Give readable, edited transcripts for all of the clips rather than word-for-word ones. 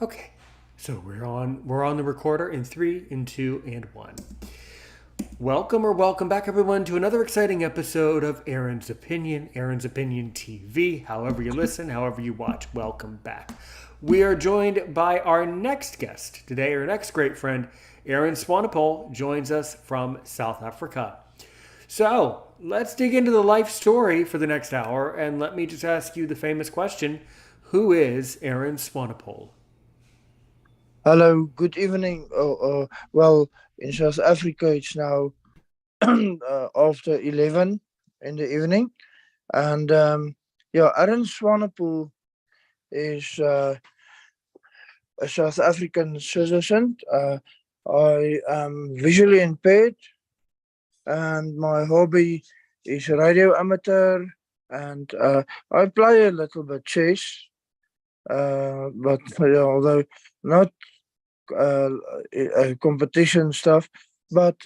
Okay, so we're on the recorder in three, in two, and one. Welcome back, everyone, to another exciting episode of Aaron's Opinion TV. However you listen, however you watch, welcome back. We are joined by our next guest today. Our next great friend, Eren Swanepoel, joins us from South Africa. So let's dig into the life story for the next hour, and let me just ask you the famous question: Who is Eren Swanepoel? Hello, good evening. Well, in South Africa, it's now after 11 in the evening. And yeah, Aaron Swanepoel is a South African citizen. I am visually impaired, and my hobby is radio amateur. And I play a little bit chess, but although not uh, competition stuff. But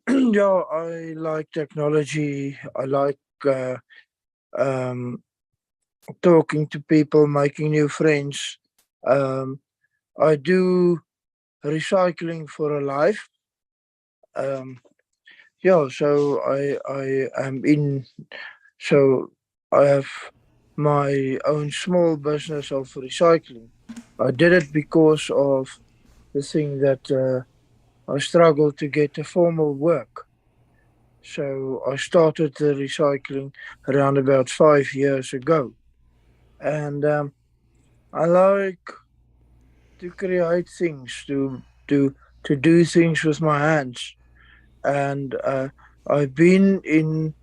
yeah, I like technology. I like um, talking to people, making new friends. Um, I do recycling for a life. Um, yeah, so I am in. So I have my own small business of recycling. I did it because of the thing that I struggled to get a formal work. So I started the recycling around about 5 years ago. And I like to create things, to do things with my hands. And I've been in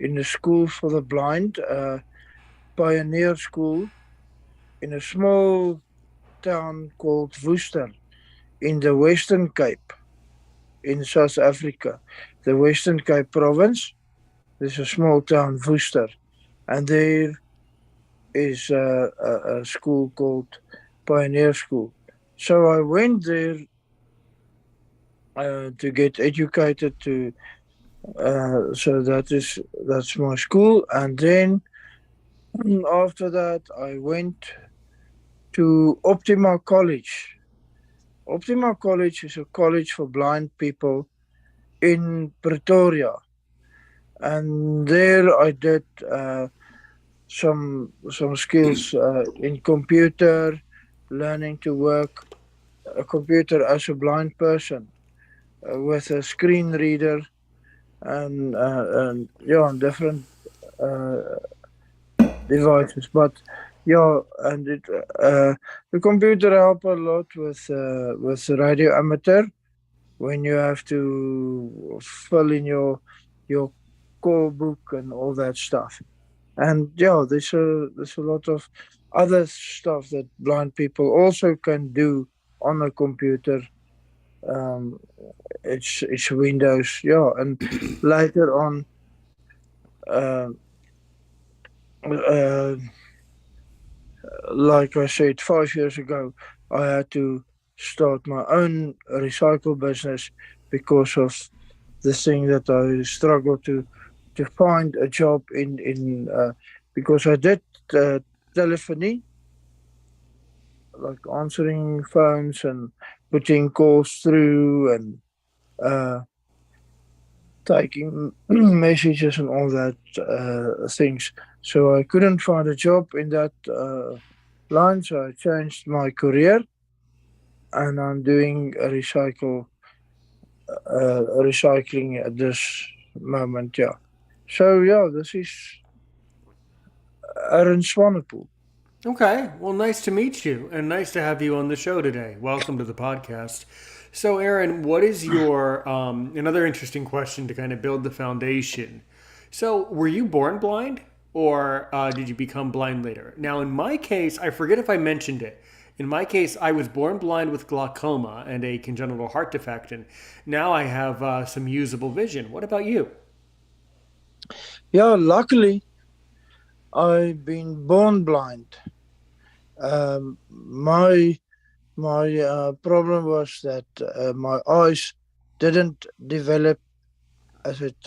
a school for the blind, pioneer school, in a small town called Worcester in the Western Cape in South Africa. The Western Cape province. There's a small town, Worcester, and there is a school called Pioneer School. So I went there to get educated. So that's my school, and then after that I went to Optima College. Optima College is a college for blind people in Pretoria, and there I did some skills in computer, learning to work a computer as a blind person with a screen reader and yeah, on different uh, devices. But yeah, and the computer help a lot with radio amateur when you have to fill in your call book and all that stuff. And yeah, there's a lot of other stuff that blind people also can do on a computer. Um, it's Windows, yeah, and later on, uh, uh, like I said, 5 years ago, I had to start my own recycle business because of the thing that I struggled to find a job in because I did telephony, like answering phones and putting calls through and uh, taking messages and all that things. So I couldn't find a job in that line, so I changed my career and I'm doing recycling at this moment. Yeah. So yeah, this is Aaron Swanepoel. Okay, well, nice to meet you, and nice to have you on the show today. Welcome to the podcast. So, Aaron, what is your another interesting question to kind of build the foundation? So, were you born blind, or did you become blind later? Now, in my case, I forget if I mentioned it. In my case, I was born blind with glaucoma and a congenital heart defect, and now I have some usable vision. What about you? Yeah, luckily I've been born blind. My problem was that my eyes didn't develop as it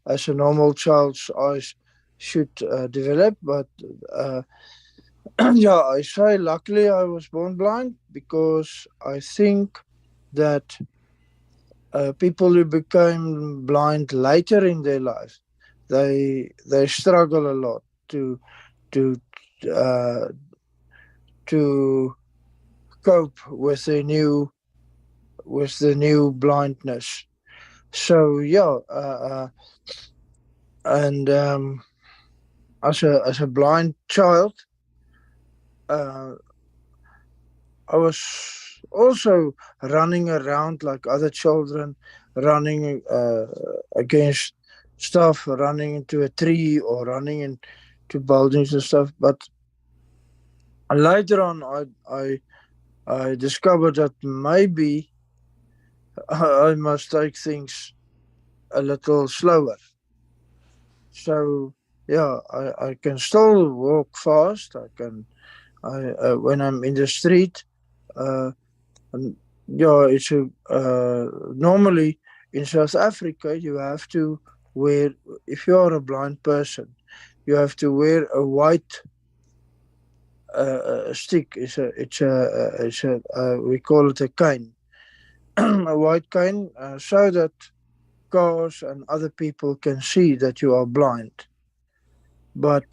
as a normal child's eyes should develop, but uh, Yeah, I say luckily I was born blind because I think that people who became blind later in their life, they struggle a lot to uh, to cope with the new blindness. So yeah, and as a blind child, uh, I was also running around like other children, running against stuff, running into a tree or running into buildings and stuff. But later on, I discovered that maybe I must take things a little slower. So yeah, I can still walk fast. I when I'm in the street. Uh, And yeah, normally in South Africa you have to wear, if you are a blind person, you have to wear a white stick. We call it a cane, a white cane, so that cars and other people can see that you are blind. But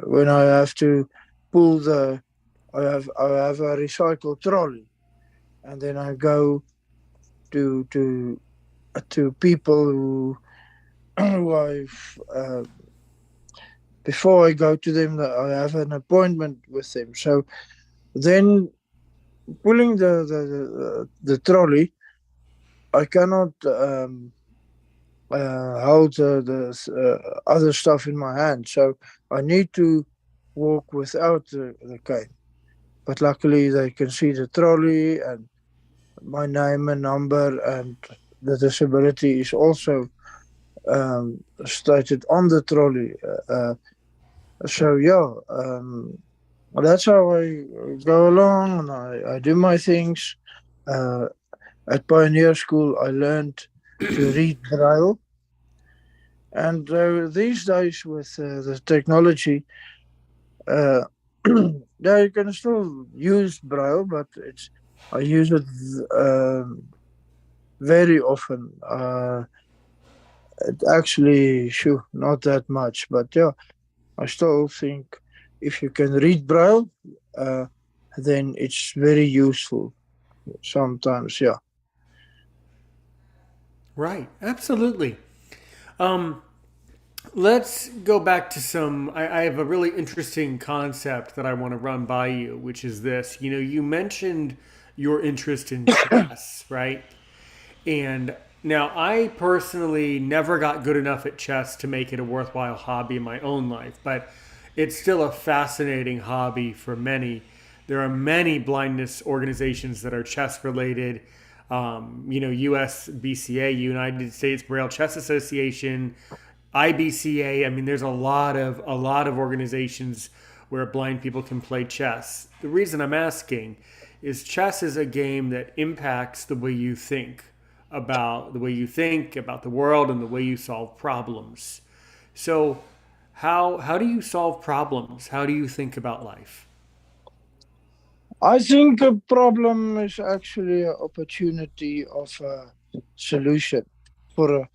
when I have to pull I have a recycle trolley, and then I go to to people who before I go to them, that I have an appointment with them. So then pulling the trolley, I cannot hold the other stuff in my hand. So I need to walk without the cane. But luckily, they can see the trolley and my name and number, and the disability is also stated on the trolley. So yeah, that's how I go along, and I do my things. Uh, at Pioneer School, I learned to read Braille, and these days with the technology, uh, yeah, you can still use Braille, but it's I use it very often. It actually, sure, not that much, but yeah, I still think if you can read Braille, uh, then it's very useful sometimes. Yeah. Right. Absolutely. Um, let's go back to some. I have a really interesting concept that I want to run by you, which is this. You know, you mentioned your interest in chess, right? And now I personally never got good enough at chess to make it a worthwhile hobby in my own life, but it's still a fascinating hobby for many. There are many blindness organizations that are chess related. You know, USBCA, United States Braille Chess Association, IBCA. I mean, there's a lot of organizations where blind people can play chess. The reason I'm asking is chess is a game that impacts the way you think about the world and the way you solve problems. So, how do you solve problems? How do you think about life? I think a problem is actually an opportunity of a solution for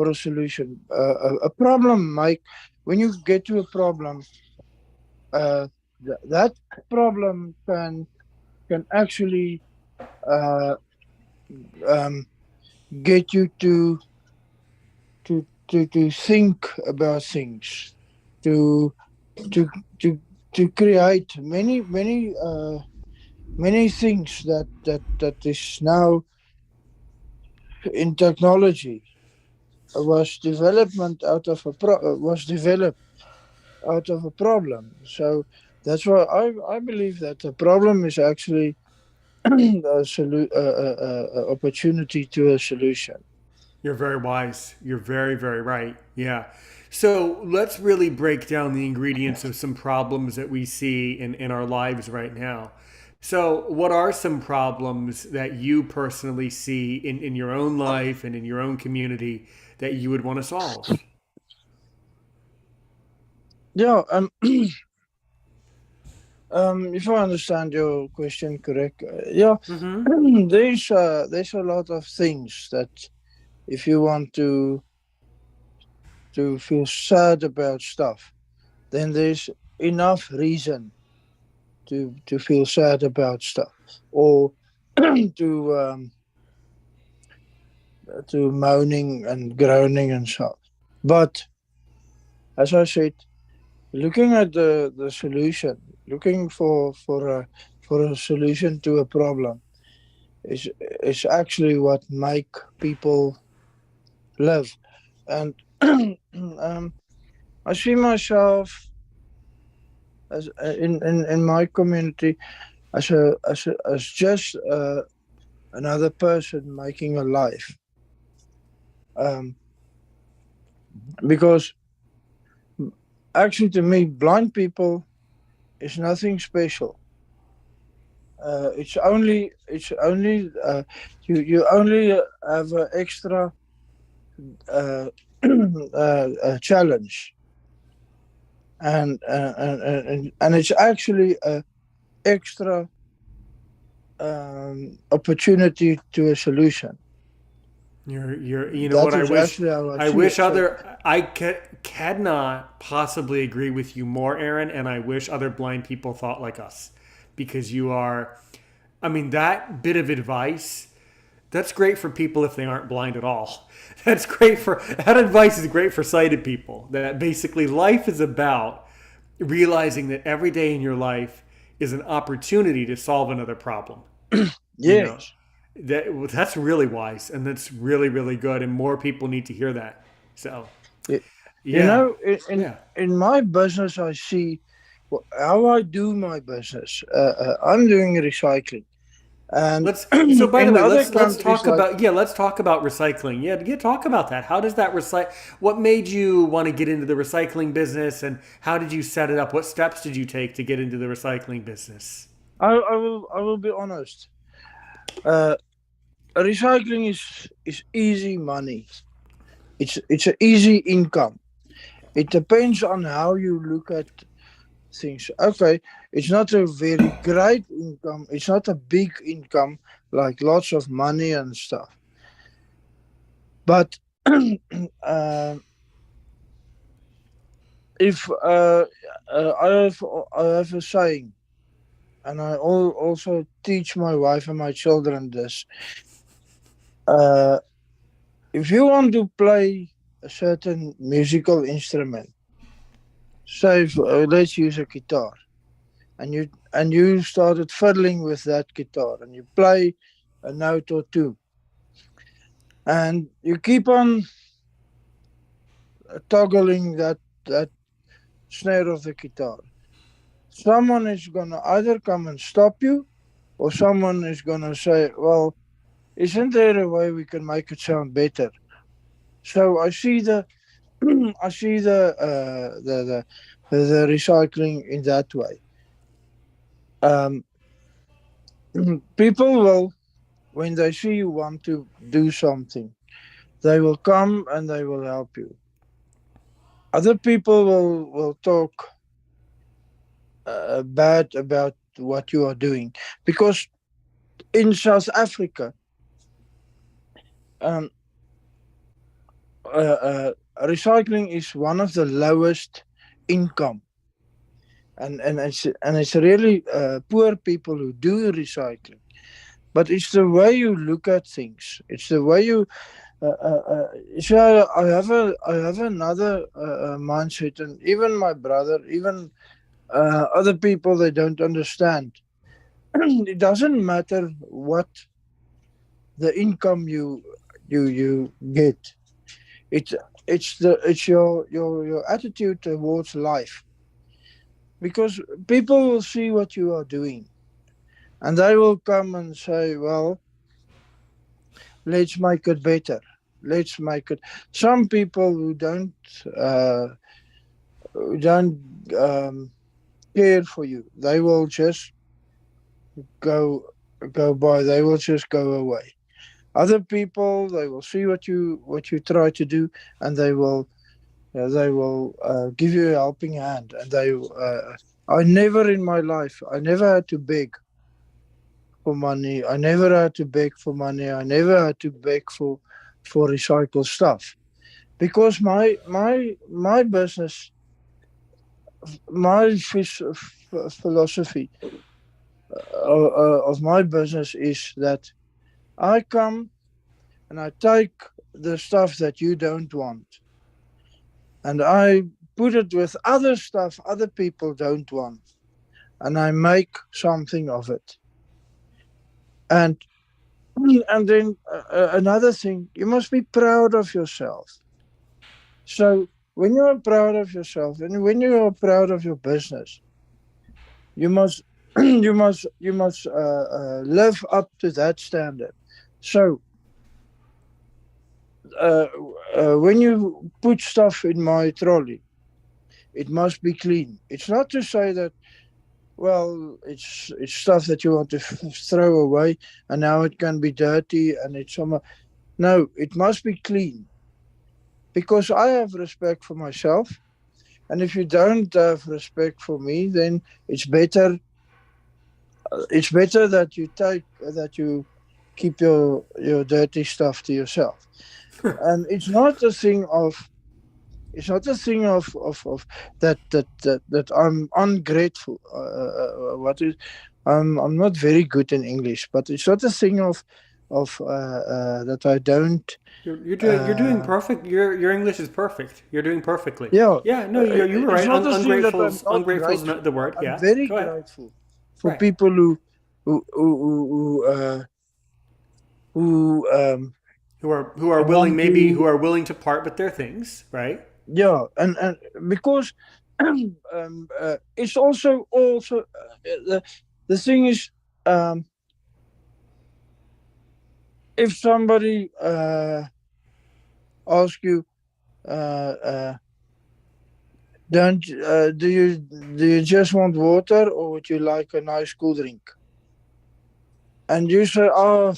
a solution. A problem, Mike. When you get to a problem, that problem can actually uh, um, get you to think about things, to to to to create many things that is now in technology was developed out of a problem. So that's why I believe that the problem is actually a opportunity to a solution. You're very wise. You're very, very right. Yeah. So let's really break down the ingredients of some problems that we see in our lives right now. So, what are some problems that you personally see in your own life and in your own community that you would want to solve? Yeah, If I understand your question correct, yeah, Mm-hmm. there's a lot of things that if you want to feel sad about stuff, then there's enough reason to feel sad about stuff, or to to moaning and groaning and stuff. But as I said, looking at the solution, looking for a solution to a problem is actually what make people live. And I see myself as in my community as just another person making a life. Um, because actually, to me, blind people is nothing special. It's only you only have an extra uh, challenge, and it's actually a extra opportunity to a solution. You know what? That is actually how I I see wish it. So cannot possibly agree with you more, Aaron. And I wish other blind people thought like us, because you are. I mean, that bit of advice. That's great for people if they aren't blind at all. That advice is great for sighted people. That basically life is about realizing that every day in your life is an opportunity to solve another problem. You know, yes, that's really wise, and that's really really good, and more people need to hear that. So Y- you yeah, know, yeah. in my business, I see how I do my business. I'm doing recycling, and Let's. So by the in way, other let's countries talk like about let's talk about recycling. Yeah. Talk about that. How does that recycle? What made you want to get into the recycling business, and how did you set it up? What steps did you take to get into the recycling business? I will be honest. Uh, Recycling is easy money. It's an easy income. It depends on how you look at things. Okay, it's not a very great income. It's not a big income like lots of money and stuff. But uh, if I have a saying, and also teach my wife and my children this. Uh, if you want to play a certain musical instrument, say let's use a guitar, and you started fiddling with that guitar, and you play a note or two, and you keep on toggling that snare of the guitar. Someone is gonna either come and stop you, or someone is gonna say, "Well, isn't there a way we can make it sound better?" So I see the I see the recycling in that way. Um, People will, when they see you want to do something, they will come and they will help you. Other people will talk bad about what you are doing, because in South Africa, um, recycling is one of the lowest income, and it's really poor people who do recycling. But it's the way you look at things. It's the way you. So I have another mindset, and even my brother, even other people, they don't understand. It doesn't matter what the income you get. It's it's your attitude towards life, because people will see what you are doing, and they will come and say, "Well, let's make it better. Let's make it." Some people uh, who don't care for you, they will just go go by. They will just go away. Other people, they will see what you try to do, and they will give you a helping hand, and I never in my life, I never had to beg for money. I never had to beg for money. I never had to beg for recycled stuff because my business, philosophy of my business is that I come and I take the stuff that you don't want and I put it with other stuff other people don't want and I make something of it. And and then another thing, you must be proud of yourself. So when you are proud of yourself and when you are proud of your business, you must you must live up to that standard. So uh, when you put stuff in my trolley, it must be clean. It's not to say that well, it's stuff that you want to throw away, and now it can be dirty and it's some. No, it must be clean because I have respect for myself. And if you don't have respect for me, then it's better. It's better that you keep your dirty stuff to yourself. And it's not a thing of that I'm ungrateful. What is I'm not very good in English, but it's not a thing of that I don't. You're doing Uh, perfect. Your English is perfect. You're doing perfectly. yeah, Yeah, no, you were it's right. not a thing that I'm not Ungrateful's not grateful. the word. I'm Yeah, very go ahead. grateful for Right. people who Who are willing, want maybe who to. are willing to part with their things, right? Yeah, and because it's also the thing is if somebody asks you uh, don't do you just want water or would you like a nice cool drink, and you say oh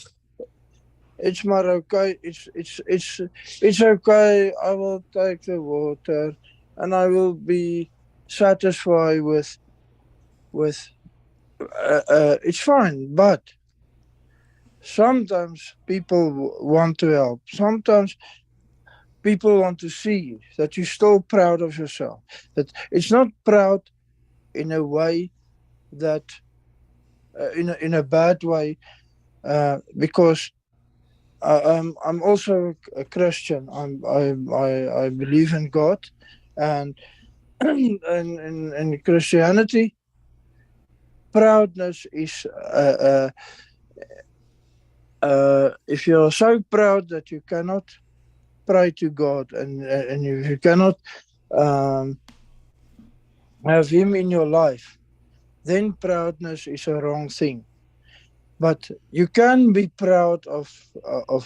it's maar okay, it's okay, I will take the water and I will be satisfied with it's fine, but sometimes people want to help. Sometimes people want to see that you're still proud of yourself. That it's not proud in a way that in a bad way, because I'm also a Christian. I believe in God, and in Christianity, proudness is if you're so proud that you cannot pray to God and if you cannot um, have Him in your life, then proudness is a wrong thing. But you can be proud of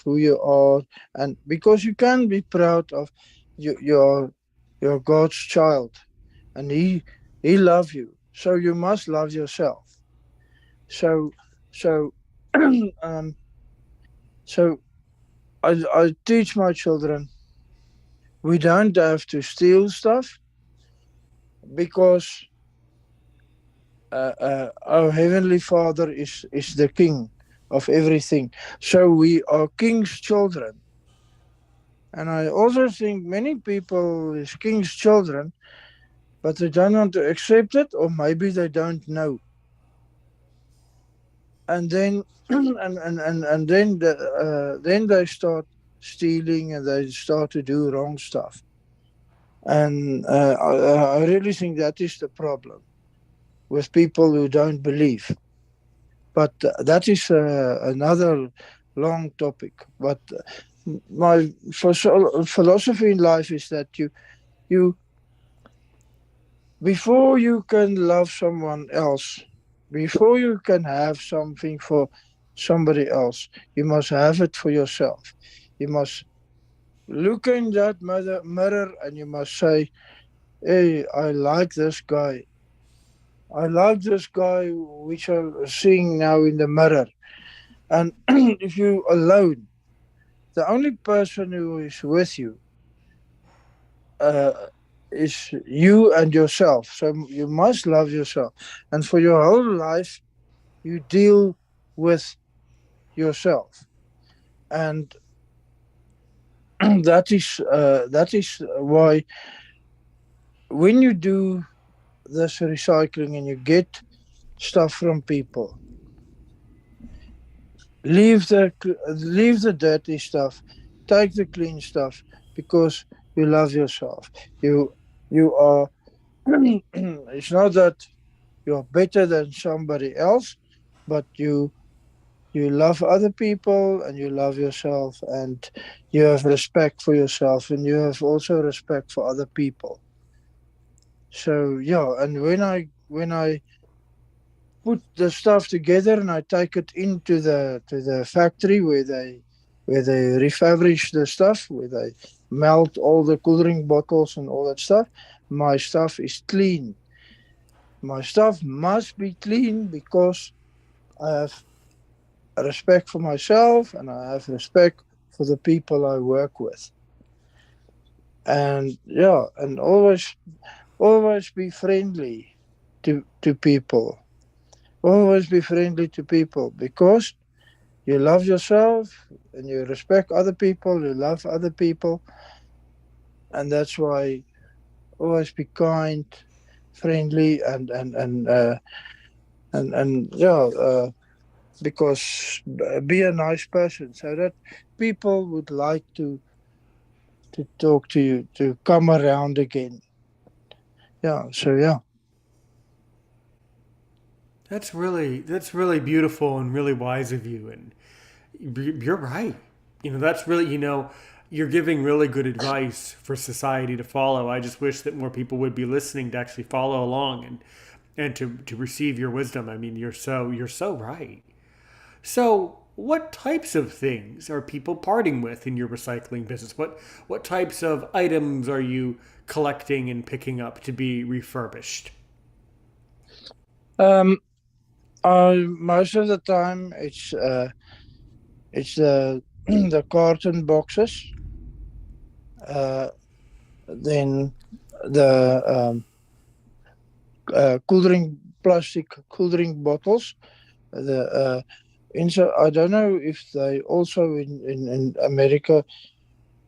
who you are, and because you can be proud of you, you're God's child, and He loves you, so you must love yourself. So so um, so I teach my children we don't have to steal stuff because our heavenly Father is the King of everything. So we are King's children, and I also think many people is King's children, but they don't want to accept it, or maybe they don't know, and then then they start stealing and they start to do wrong stuff, and I really think that is the problem with people who don't believe. But that is another long topic. But my philosophy in life is that you before you can love someone else, before you can have something for somebody else, you must have it for yourself. You must look in that mirror and you must say, "Hey, I like this guy. I like this guy which I'm seeing now in the mirror." And if you alone, the only person who is with you uh, is you and yourself. So you must love yourself, and for your whole life, you deal with yourself, and that is why when you do this recycling and you get stuff from people, leave the dirty stuff, take the clean stuff, because you love yourself. You are. It's not that you're better than somebody else, but you love other people and you love yourself, and you have respect for yourself, and you have also respect for other people. So yeah, and when I put the stuff together and I take it into the factory where they refurbish the stuff, where they melt all the cool drink bottles and all that stuff, my stuff is clean. My stuff must be clean because I have respect for myself and I have respect for the people I work with. And yeah, and always be friendly to people. Always be friendly to people because you love yourself and you respect other people, you love other people, and that's why always be kind, friendly, and yeah, because be a nice person so that people would like to talk to you, to come around again. Yeah, so yeah. That's really beautiful and really wise of you, and you're right. That's really, you're giving really good advice for society to follow. I just wish that more people would be listening to actually follow along and to receive your wisdom. I mean, you're so right. So, what types of things are people parting with in your recycling business? What types of items are you collecting and picking up to be refurbished? Um, most of the time it's the carton boxes, uh, then the cool drink plastic cool drink bottles. The I don't know if they also in America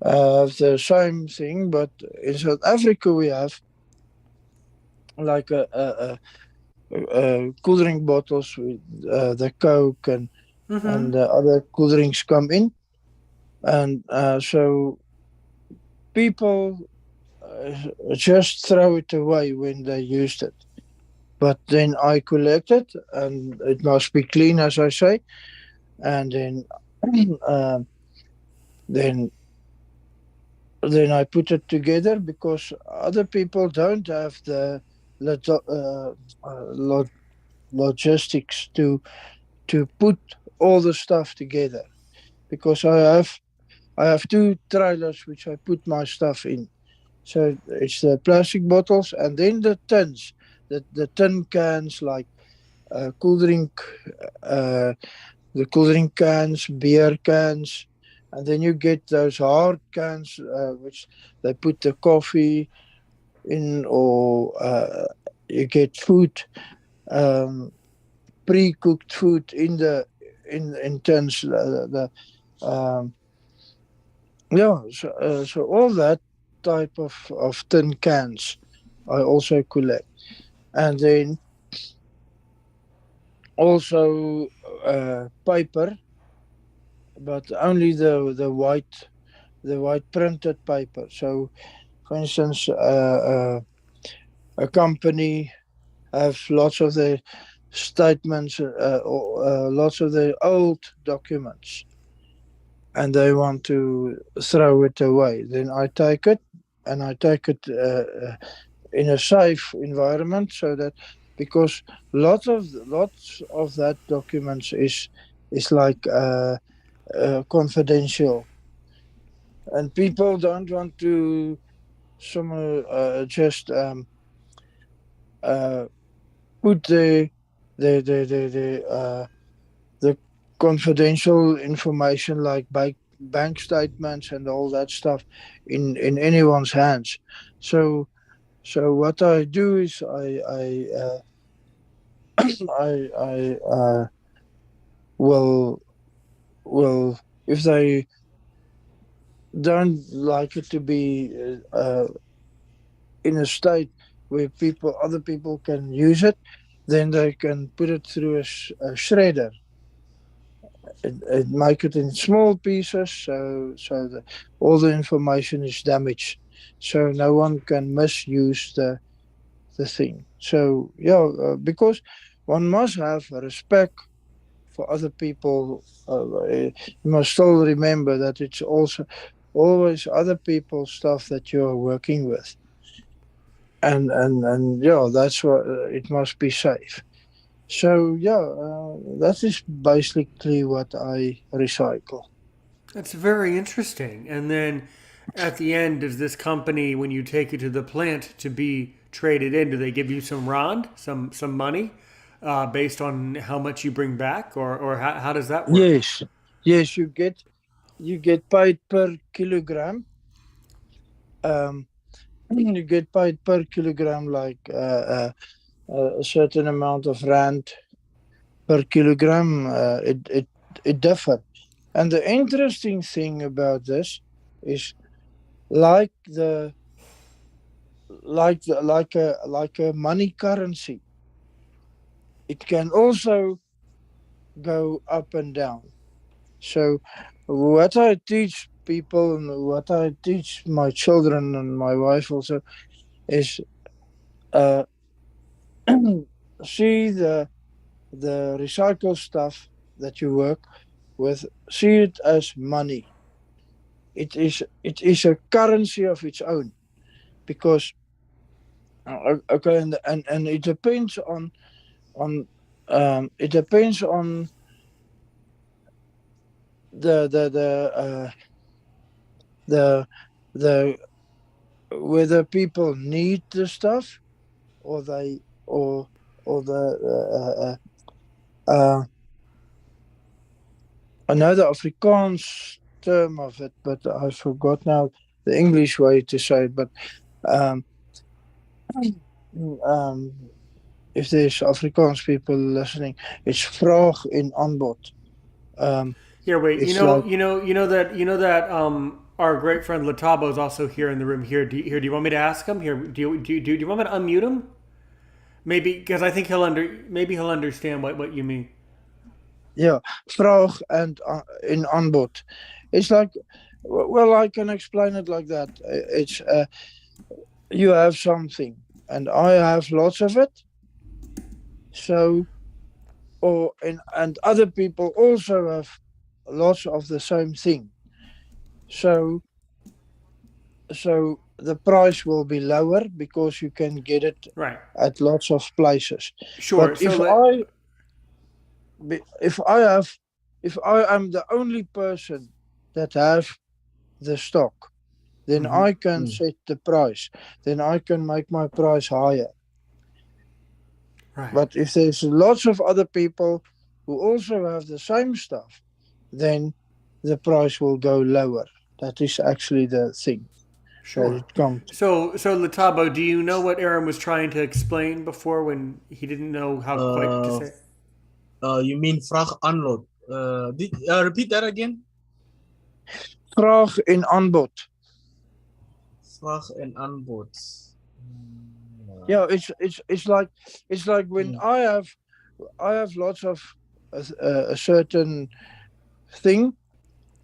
have the same thing, but in South Africa we have like a cool drink bottles with the Coke and Mm-hmm. the other cool drinks come in, and so people just throw it away when they used it. But then I collect it, and it must be clean, as I say, and um, then then I put it together because other people don't have the logistics logistics to put all the stuff together. Because I have two trailers which I put my stuff in. So it's the plastic bottles and then the tins, the tin cans like cool drink, uh, the cool drink cans, beer cans, and then you get those hard cans which they put the coffee in, or you get food, um, pre-cooked food in tins. Um, yeah, so all that type of tin cans I also collect, and then also paper, but only the white printed paper. So, for instance, a company have lots of the statements, or lots of the old documents, and they want to throw it away. Then I take it, and I take it in a safe environment, so that because lots of that documents is like confidential, and people don't want to some just uh, put the confidential information like bank statements and all that stuff in anyone's hands. So So what I do is I will will if they don't like it to be in a state where people other people can use it, then they can put it through a shredder and make it in small pieces so that all the information is damaged, so no one can misuse the thing. So yeah, because one must have respect for other people. You must still remember that it's also always other people's stuff that you are working with, and yeah, that's what it must be safe. So yeah, that is basically what I recycle. That's very interesting. And then at the end, does this company, when you take it to the plant to be traded in, do they give you some rand, some money, based on how much you bring back, or how does that work? Yes, yes, you get paid per kilogram. Um, you get paid per kilogram, like a certain amount of rand per kilogram. It differ. And the interesting thing about this is like like a money currency. It can also go up and down. So what I teach people and what I teach my children and my wife also is uh, see the recycle stuff that you work with, see it as money. It is a currency of its own, because okay, and it depends on it depends on the the the whether people need the stuff, or they or the I know the Afrikaans term of it, but I forgot now the English way to say it. But um, um, if there's Afrikaans people listening, it's vraag in aanbod. Um, Here, wait. it's like, Our great friend Latabo is also here in the room. Do you want me to ask him? Here, do you want me to unmute him? Maybe because I think maybe he'll understand what you mean. yeah, vraag and in aanbod. It's like, well, I can explain it like that. It's you have something, and I have lots of it. So, and other people also have lots of the same thing. So so the price will be lower because you can get it Right. at lots of places. Sure. But So let. if I have if I am the only person that have the stock, then Mhm. I can Mm. set the price. Then I can make my price higher. Right. But if there's lots of other people who also have the same stuff, then the price will go lower. That is actually the thing that Sure. it comes. So Latabo, do you know what Aaron was trying to explain before when he didn't know how quite to Uh, say? you mean vraag unload? Repeat that again. Vraag in aanbod. Vraag en aanbod. Yeah, it's like when Mm. I have lots of a certain thing,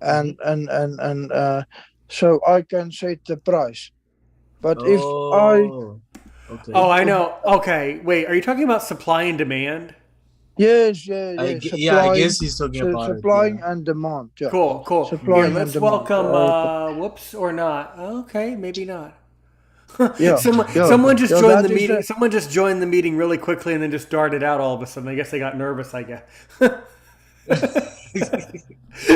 Mm-hmm. and so I can set the price. But if I Oh, Oh, okay. I if know. Okay, wait. Are you talking about supply and demand? yes, yeah, yeah, Yeah, I supplying, guess he's talking so about it. supplying Yeah. and demand, yeah, Cool, cool. Here, Mm. supplying and let's demand. welcome. Okay. Whoops, or not? Okay, maybe not. Yeah, yeah, Someone just yeah. joined the That is meeting. a Someone just joined the meeting really quickly and then just darted out all of a sudden. I guess they got nervous. I guess.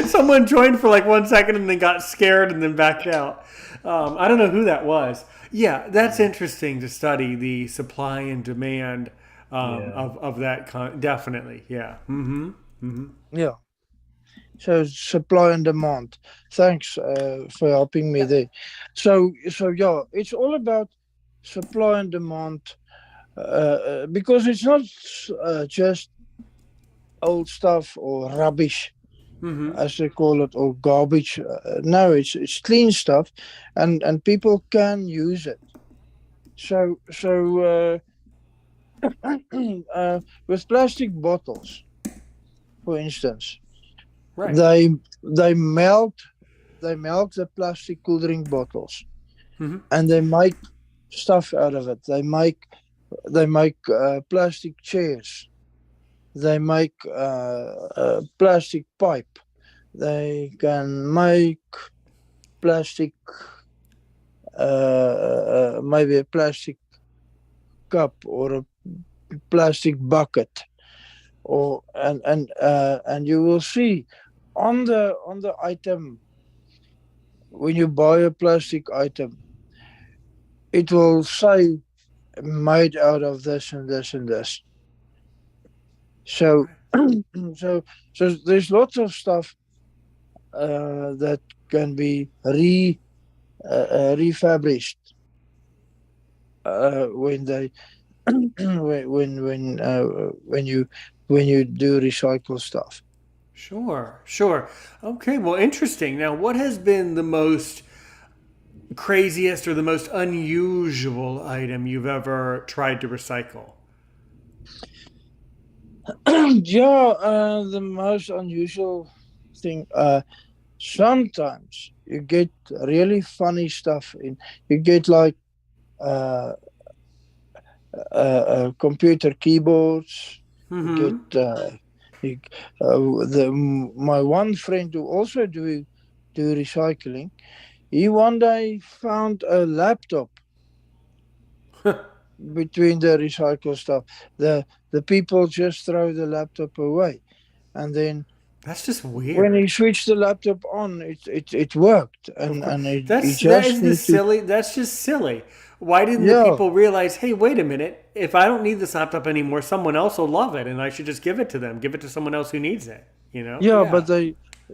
Someone joined for like 1 second and then got scared and then backed out. I don't know who that was. Yeah, that's Mm. interesting to study the supply and demand Yeah. of that. Definitely, yeah. Mm-hmm. Mm-hmm. yeah. So supply and demand. Thanks for helping me Yeah. there. So yeah, it's all about supply and demand, because it's not just old stuff or rubbish, Mm-hmm. as they call it, or garbage. No, it's clean stuff, and people can use it. So with plastic bottles, for instance, Right. they they melt they melt the plastic cool drink bottles, Mm-hmm. and they make stuff out of it. They make plastic chairs. They make plastic pipe. They can make plastic, maybe a plastic cup or a plastic bucket, or and you will see on the item, when you buy a plastic item, it will say made out of this and this and this. So Right. so there's lots of stuff that can be refurbished when they when you do recycle stuff. Sure. Sure. Okay. Well, interesting. Now, what has been the most craziest or the most unusual item you've ever tried to recycle? Yeah, the most unusual thing. Sometimes you get really funny stuff in. You get like uh, computer keyboards. You get Mm-hmm. you, my one friend who also do recycling. He one day found a laptop between the recycle stuff. The people just throw the laptop away, and then That's just when he weird. switched the laptop on, it worked, Of and course, he that just is the need to. silly. That's just silly. Why didn't the Yeah, people realize? Hey, wait a minute. If I don't need this laptop anymore, someone else will love it, and I should just give it to them. Give it to someone else who needs it. You know? yeah, Yeah. but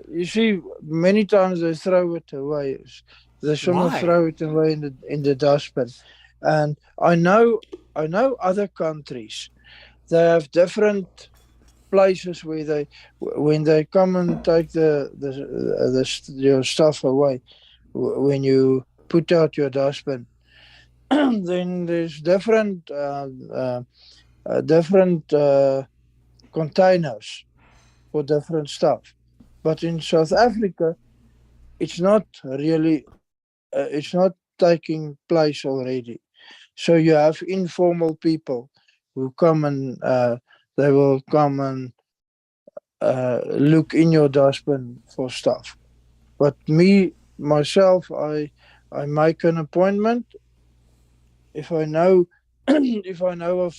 you see, many times they throw it away. They shouldn't Why? throw it away in the dustbin. And I know other countries. They have different places where when they come and take your stuff away, when you put out your dustbin, then there's different containers for different stuff. But in South Africa, it's not really, it's not taking place already. So you have informal people who come and they will come and look in your dustbin for stuff. But me myself, I make an appointment if I know if I know of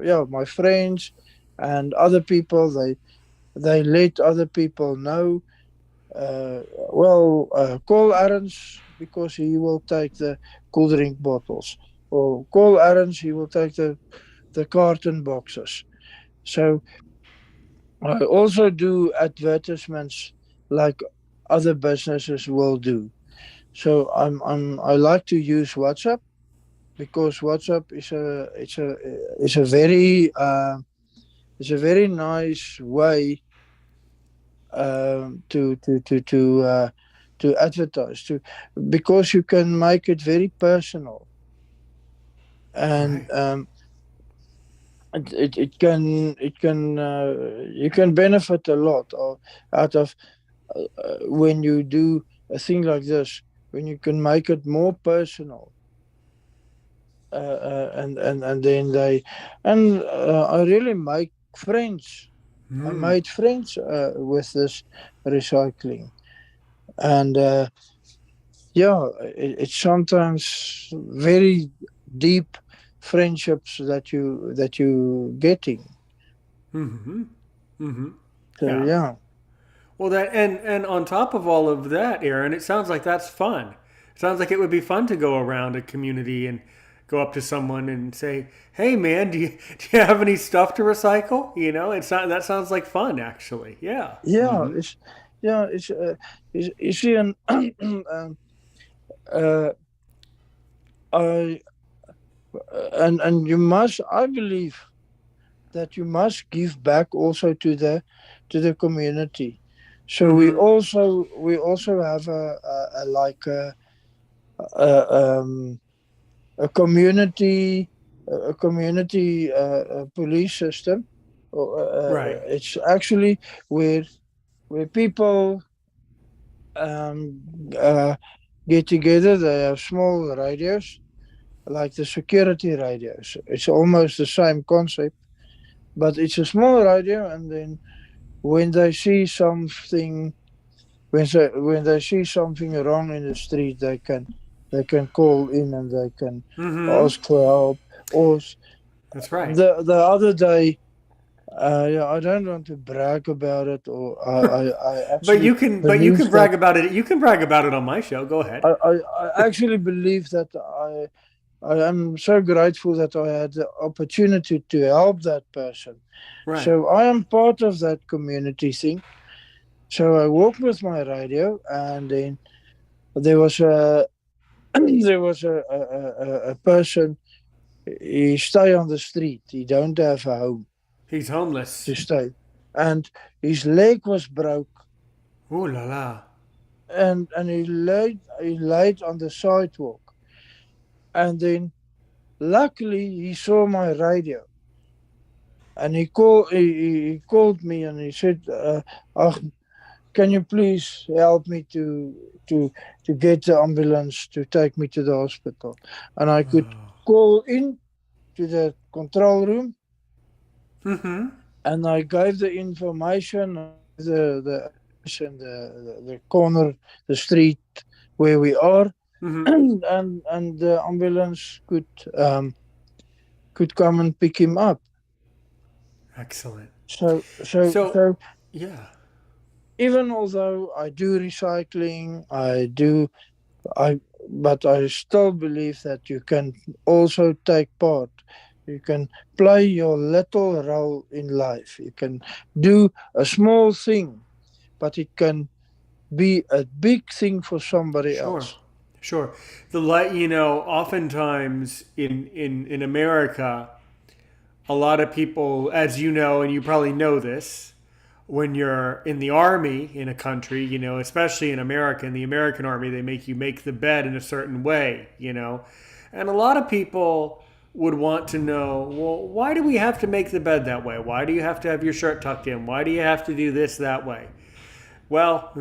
yeah, my friends and other people. They let other people know. Call Aaron's because he will take the cool drink bottles, or call Aaron's, he will take the carton boxes. So I also do advertisements like other businesses will do. So I like to use WhatsApp, because WhatsApp is a very nice way to advertise, because you can make it very personal, and Right. you can benefit a lot out of when you do a thing like this, when you can make it more personal, and then I really make friends. I Mm. made friends with this recycling, and yeah, it's sometimes very deep friendships that you getting. Mm-hmm. Mm-hmm. So Yeah. yeah, Well, that and on top of all of that, Aaron, it sounds like that's fun. It sounds like it would be fun to go around a community and go up to someone and say, "Hey, man, do you have any stuff to recycle?" You know, it's not that sounds like fun, actually. Yeah. yeah, Mm-hmm. it's you see, and uh, I and you must, I believe that you must give back also to the community. So Mm-hmm. we also have a like a, a community a community police system. Right. It's actually where people uh, get together. They have small radios like the security radios. It's almost the same concept, but it's a small radio, and then when they see something when they see something wrong in the street, they can call in and they can Mm-hmm. ask for help. Or That's right. the other day, yeah, I don't want to brag about it, or I But actually you believe can that brag about it. You can brag about it on my show. Go ahead. I actually believe that I am so grateful that I had the opportunity to help that person. Right. So I am part of that community thing. So I walked with my radio, and then there was a there was a person. He stay on the street. He don't have a home He's to homeless. stay, and his leg was broke, Ooh la la. and he laid on the sidewalk, and then luckily he saw my radio, and he called me and he said, "Ach, can you please help me to to get the ambulance to take me to the hospital?" And I could call in to the control room, Mm-hmm. and I gave the information, I gave the address and the corner, the street where we are, Mm-hmm. and the ambulance could come and pick him up. Excellent. So, So yeah. even although I do recycling, I but I still believe that you can also take part. You can play your little role in life. You can do a small thing, but it can be a big thing for somebody Sure. else. Sure. The light, oftentimes in America, a lot of people, as you know, and you probably know this, when you're in the army in a country, especially in America, in the American army, they make you make the bed in a certain way. And a lot of people would want to know, well, why do we have to make the bed that way? Why do you have to have your shirt tucked in? Why do you have to do this that way? Well,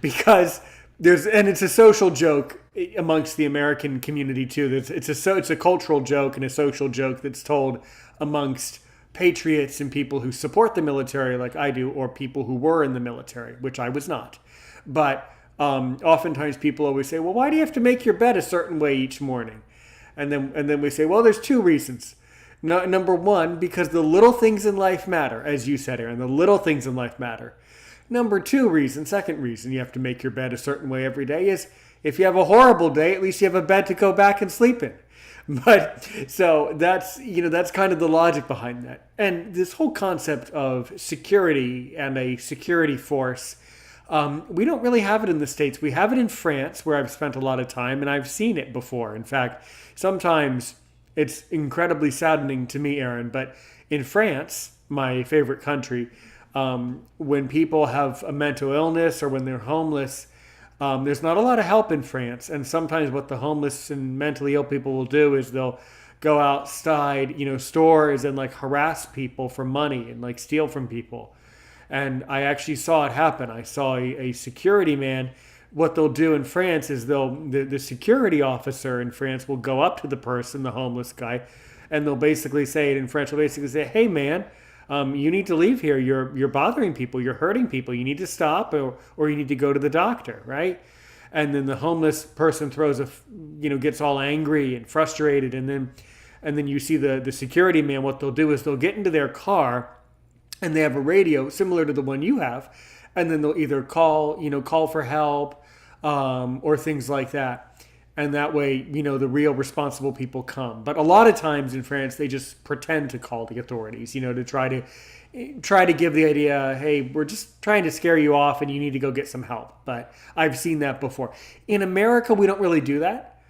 because and it's a social joke amongst the American community too. It's a cultural joke and a social joke that's told amongst patriots and people who support the military, like I do, or people who were in the military, which I was not. But oftentimes people always say, "Well, why do you have to make your bed a certain way each morning?" And then we say, "Well, there's two reasons." No, number one, because the little things in life matter, as you said, Aaron. The little things in life matter. Number two reason, second reason you have to make your bed a certain way every day is if you have a horrible day, at least you have a bed to go back and sleep in. But so that's kind of the logic behind that. And this whole concept of security and a security force, we don't really have it in the States. We have it in France, where I've spent a lot of time and I've seen it before. In fact, sometimes it's incredibly saddening to me, Aaron, but in France, my favorite country, when people have a mental illness or when they're homeless, there's not a lot of help in France. And sometimes what the homeless and mentally ill people will do is they'll go outside, stores and like harass people for money and like steal from people. And I actually saw it happen. I saw a security man. What they'll do in France is the security officer in France will go up to the person, the homeless guy, and they'll basically say it in French. They'll basically say, "Hey, man, you need to leave here. You're bothering people. You're hurting people. You need to stop, or you need to go to the doctor, right?" And then the homeless person gets all angry and frustrated, and then you see the security man. What they'll do is they'll get into their car, and they have a radio similar to the one you have, and then they'll either call for help, or things like that. And that way, the real responsible people come. But a lot of times in France, they just pretend to call the authorities, to try to give the idea, hey, we're just trying to scare you off and you need to go get some help. But I've seen that before. In America, we don't really do that.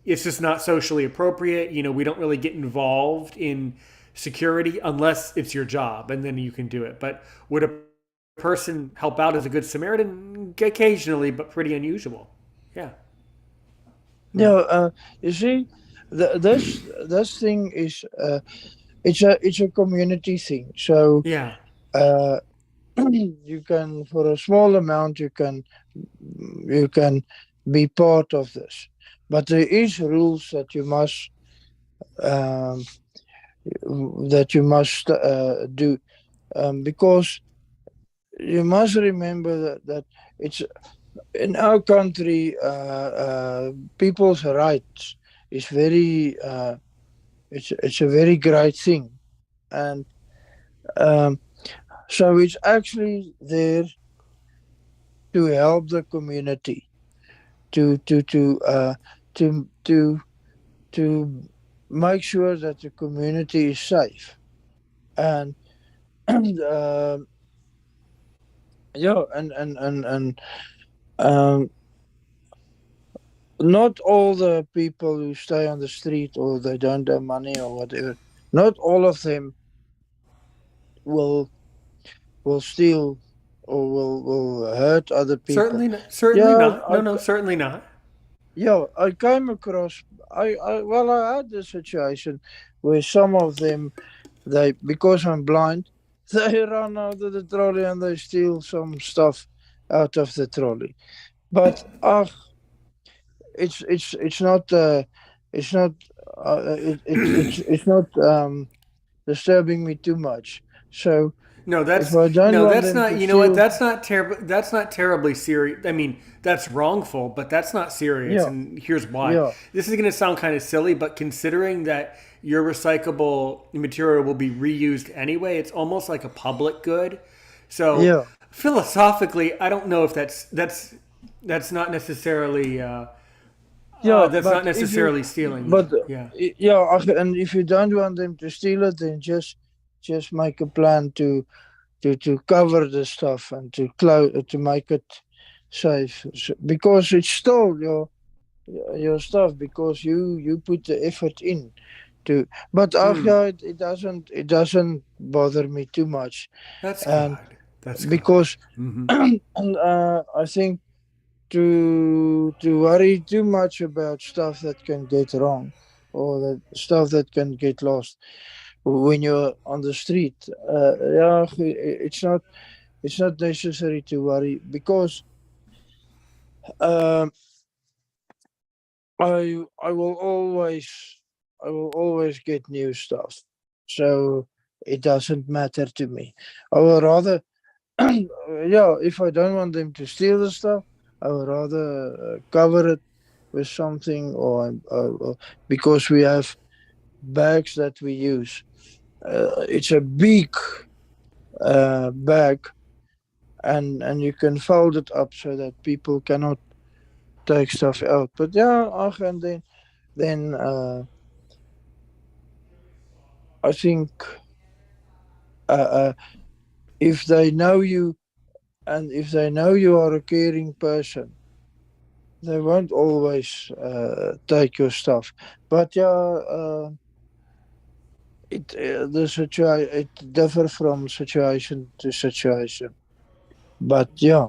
it's just not socially appropriate. You know, we don't really get involved in security unless it's your job, and then you can do it. But would a person help out as a good Samaritan? Occasionally, but pretty unusual. Yeah. Yeah, you see, this thing is it's a community thing. So Yeah. uh, you can, for a small amount, you can be part of this, but there is rules um, that you must do, because you must remember that it's in our country. People's rights is very it's a very great thing, and um, so it's actually there to help the community to to to uh, to to to make sure that the community is safe. And um yeah, and um, not all the people who stay on the street, or they don't have money or whatever, not all of them will steal or will hurt other people. Certainly, certainly Yeah, not. No, no, certainly not. I came across. I had a situation where some of them, they, because I'm blind, they run out of the trolley and they steal some stuff out of the trolley. But it's not it's not it's not disturbing me too much. So if I don't No, want that's them not. to You know what? steal, That's not terrible. That's not terribly serious. I mean, that's wrongful, but that's not serious. yeah, And here's why. yeah, This is going to sound kind of silly, but considering that your recyclable material will be reused anyway, it's almost like a public good. So yeah. philosophically, I don't know if that's not necessarily Yeah, that's not necessarily stealing. but Yeah. yeah, and if you don't want them to steal it, then just make a plan to cover the stuff and to make it safe. Because it's still your stuff, because you put the effort in to. But Hmm. yeah, it doesn't bother me too much, That's and good. That's good. because Hmm. and I think to worry too much about stuff that can get wrong, or that stuff that can get lost when you're on the street. Yeah, it's not necessary to worry, because um, I will always get new stuff, so it doesn't matter to me. I would rather yeah, if I don't want them to steal the stuff, I would rather cover it with something, or because we have bags that we use. It's a big bag, and you can fold it up so that people cannot take stuff out. But yeah, and then I think uh, uh, if they know you, and if they know you are a caring person, they won't always take your stuff. But yeah, it differ from situation to situation. But yeah,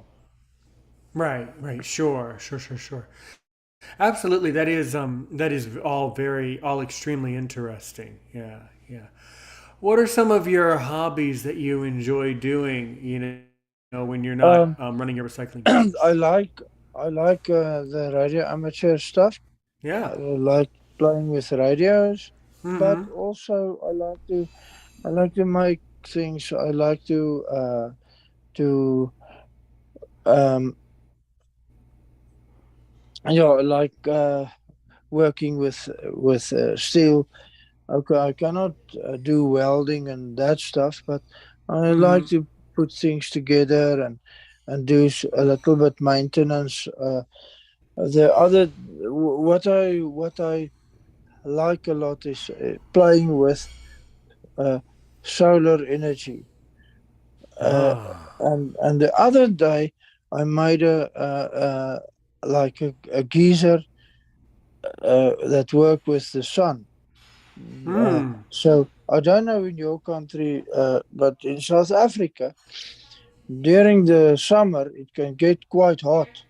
Right, right, sure, sure, sure, sure. Absolutely, that is all extremely interesting. Yeah, yeah. What are some of your hobbies that you enjoy doing? When you're not um, running your recycling I business. like the radio amateur stuff. Yeah. I like playing with radios, but Mm-hmm. also I like to make things. I like to um yeah, I like working with steel. Okay, I cannot do welding and that stuff, but I like Mm-hmm. to put things together and do a little bit maintenance. The other what I like a lot is playing with uh, solar energy. Uh, Ah. and the other day I made like a geyser that work with the sun. Hmm. So I don't know in your country, but in South Africa, during the summer it can get quite hot,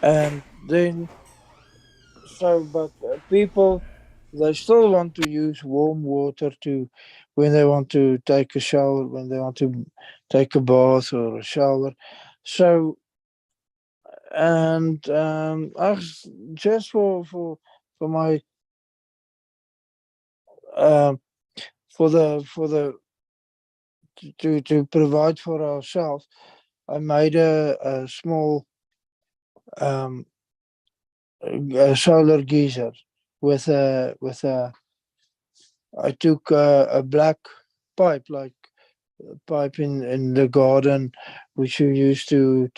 and then but people, they still want to use warm water to when they want to take a shower, when they want to take a bath or a shower. So and just for my um for the to provide for ourselves, I made a small um a solar geyser with a I took a black pipe, like a pipe in the garden, which you use to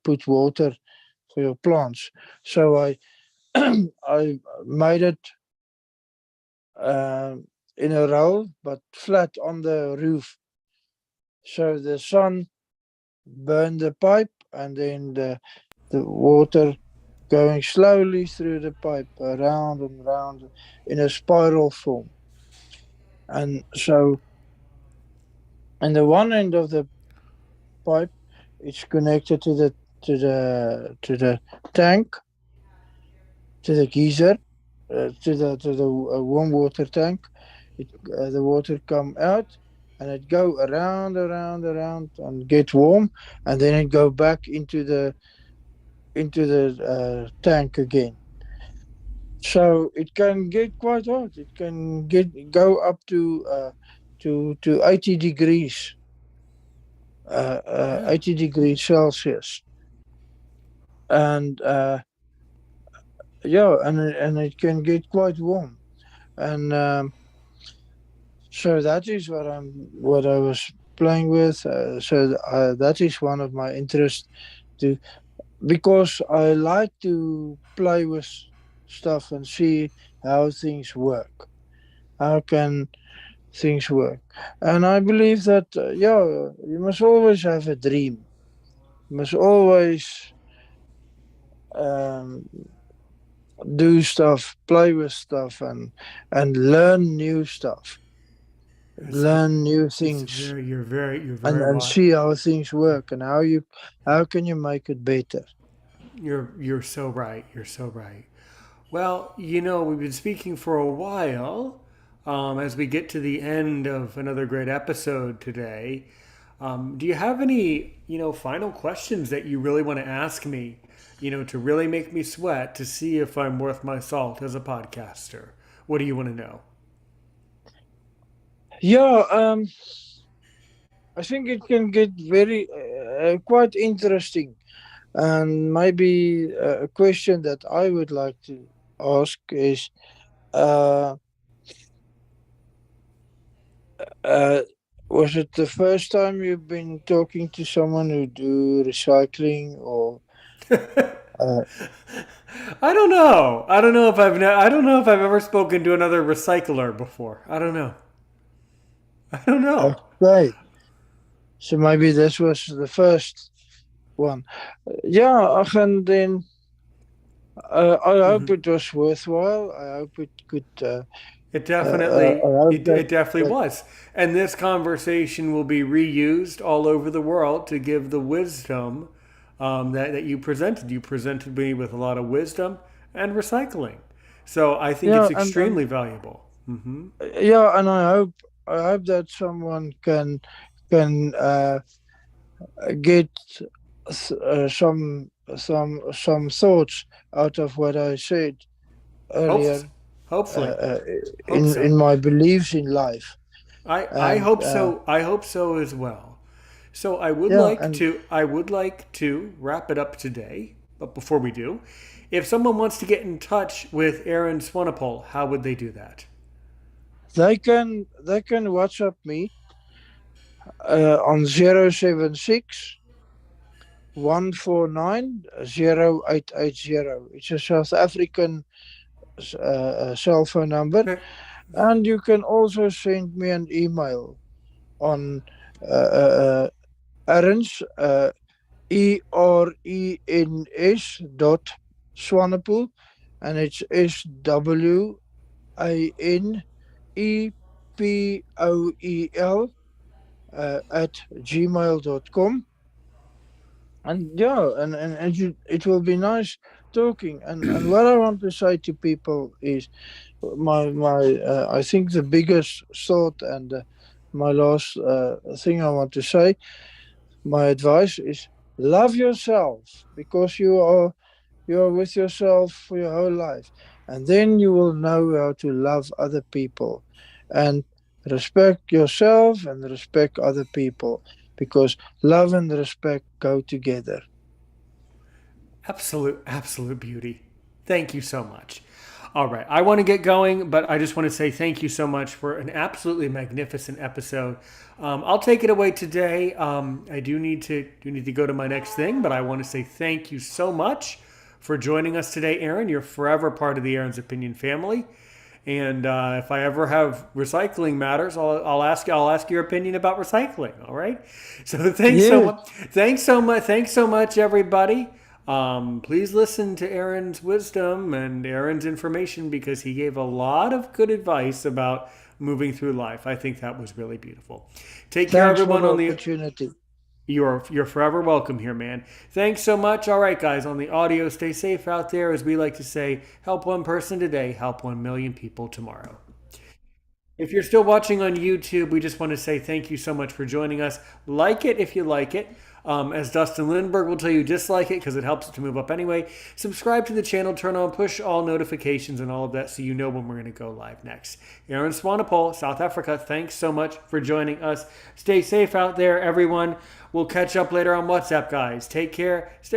put water for your plants. So I I made it in a row, but flat on the roof. So the sun burned the pipe, and then the water going slowly through the pipe, around and round in a spiral form. And so, in the one end of the pipe, it's connected to the tank, to the geyser, to the warm water tank. The water come out, and it go around and get warm, and then it go back into the tank again. So it can get quite hot. It can go up to 80 degrees, Yeah. 80 degrees Celsius, and yeah, and it can get quite warm, and so that is what I was playing with. So that is one of my interests, to because I like to play with stuff and see how things work. How can things work? And I believe that yeah, you must always have a dream. You must always um, do stuff, play with stuff, and learn new stuff, That's learn new it's things, very you're and very wise. see how things work, and how can you make it better. You're so right. You're so right. Well, we've been speaking for a while. As we get to the end of another great episode today, do you have any, final questions that you really want to ask me, to really make me sweat to see if I'm worth my salt as a podcaster? What do you want to know? Yeah, I think it can get very quite interesting, and maybe a question that I would like to ask is, uh, uh, was it the first time you've been talking to someone who do recycling, or uh, I don't know. I don't know if I've ever spoken to another recycler before. I don't know. I don't know. okay, so maybe this was the first one. Yeah, and then I hope it was worthwhile. I hope it could. I hope It definitely that was. And this conversation will be reused all over the world to give the wisdom that you presented. You presented me with a lot of wisdom and recycling. So I think yeah, it's extremely valuable. Hmm. yeah, and I hope that someone can get some thoughts out of what I said Hope, earlier, hopefully, hope in so. my beliefs in life. I And hope so. I hope so as well. So yeah, and I would like to wrap it up today. But before we do, if someone wants to get in touch with Aaron Swanepoel, how would they do that? they can WhatsApp me on 076 149 0880. It's a South African cell phone number, Okay. and you can also send me an email on Erens, ERENS Swanepoel, and it's SWANEPOEL at gmail.com. And yeah, it will be nice talking. And what I want to say to people is my I think the biggest thought and my last thing I want to say, my advice is love yourself, because you are with yourself for your whole life, and then you will know how to love other people, and respect yourself and respect other people, because love and respect go together. Absolute beauty. Thank you so much. All right, I want to get going, but I just want to say thank you so much for an absolutely magnificent episode. I'll take it away today. I do need to go to my next thing, but I want to say thank you so much for joining us today, Eren. You're forever part of the Eren's Opinion family. And if I ever have recycling matters, I'll ask you. I'll ask your opinion about recycling. All right. So thanks so Yes, much. Thanks so much. Thanks so much, everybody. Please listen to Aaron's wisdom and Aaron's information, because he gave a lot of good advice about moving through life. I think that was really beautiful. Take care, thanks for everyone. the On the opportunity. you're forever welcome here, man. Thanks so much. All right, guys, on the audio, stay safe out there. As we like to say, help one person today, help 1 million people tomorrow. If you're still watching on YouTube, we just want to say thank you so much for joining us. Like it if you like it. As Dustin Lindbergh will tell you, dislike it because it helps it to move up anyway. Subscribe to the channel, turn on push all notifications and all of that so you know when we're going to go live next. Aaron Swanepoel, South Africa, thanks so much for joining us. Stay safe out there, everyone. We'll catch up later on WhatsApp, guys. Take care. Stay